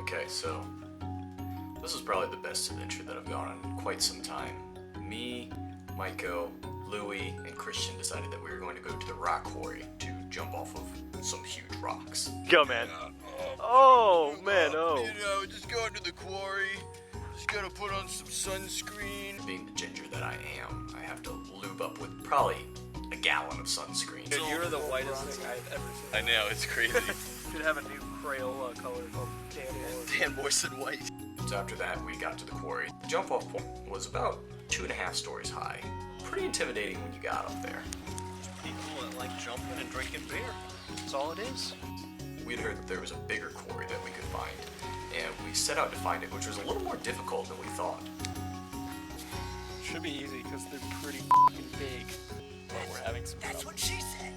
Okay, so this is probably the best adventure that I've gone on in quite some time. Me, Miko, Louie, and Christian decided that we were going to go to the rock quarry to jump off of some huge rocks. Go, man. Oh, man, oh. You know, just going to the quarry. Just gotta put on some sunscreen. Being the ginger that I am, I have to lube up with probably a gallon of sunscreen. Dude, you're the whitest thing I've ever seen. I know, it's crazy. You should have a new Crayola color called Dan. Dan Morrison White. So after that, we got to the quarry. The jump off point was about 2.5 stories high. Pretty intimidating when you got up there. People that like jumping and drinking beer. That's all it is. We'd heard that there was a bigger quarry that we could find, and we set out to find it, which was a little more difficult than we thought. Should be easy because they're pretty f***ing big. But we're having some trouble. That's what she said.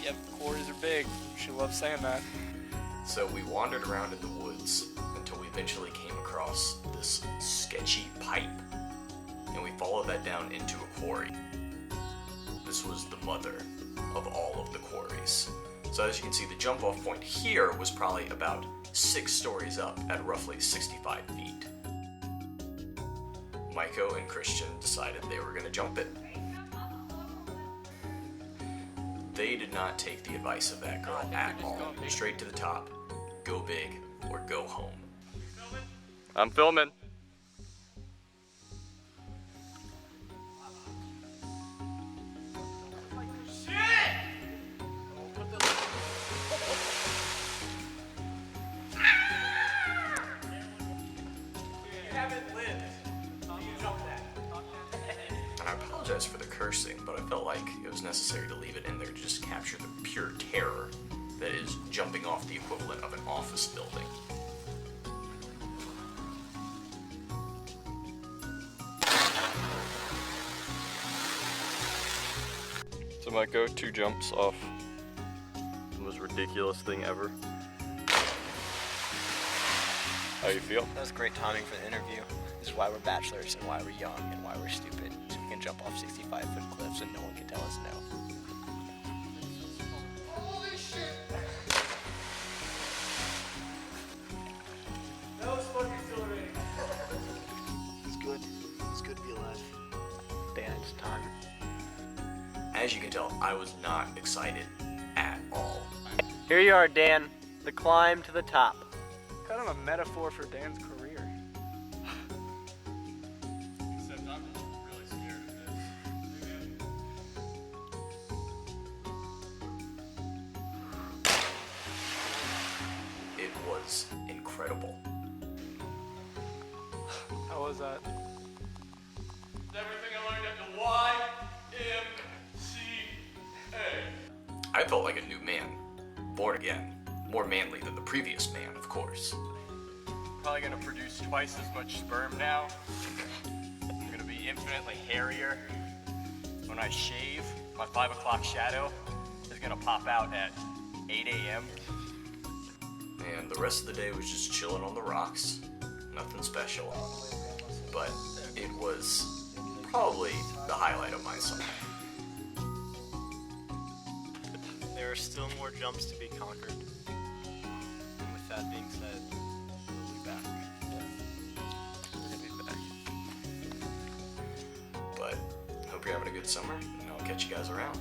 Yep, quarries are big. She loves saying that. So we wandered around in the woods until we eventually came across this sketchy pipe, and we followed that down into a quarry. This was the mother of all of the quarries. So as you can see, the jump off point here was probably about 6 stories up at roughly 65 feet. Miko and Christian decided they were going to jump it. They did not take the advice of that girl at all. Straight to the top, go big, or go home. I'm filming. And I apologize for the cursing, but I felt like it was necessary to leave it in there to just capture the pure terror that is jumping off the equivalent of an office building. So Miko, 2 jumps off the most ridiculous thing ever. How you feel? That was great timing for the interview. This is why we're bachelors and why we're young and why we're stupid. So we can jump off 65-foot cliffs and no one can tell us no. Holy shit! That was fucking exhilarating. It's good. It's good to be alive. Dan, it's time. As you can tell, I was not excited at all. Here you are, Dan. The climb to the top. Kind of a metaphor for Dan's career. Except I'm really scared of this. It was incredible. How was that? It's everything I learned at the YMCA. I felt like a new man, born again, more manly than the previous man, of course. Probably gonna produce twice as much sperm now. I'm gonna be infinitely hairier. When I shave, my 5 o'clock shadow is gonna pop out at 8 a.m. And the rest of the day was just chilling on the rocks. Nothing special. But it was probably the highlight of my summer. There are still more jumps to be conquered. And with that being said, we'll be back. We're gonna be back. But hope you're having a good summer, and I'll catch you guys around.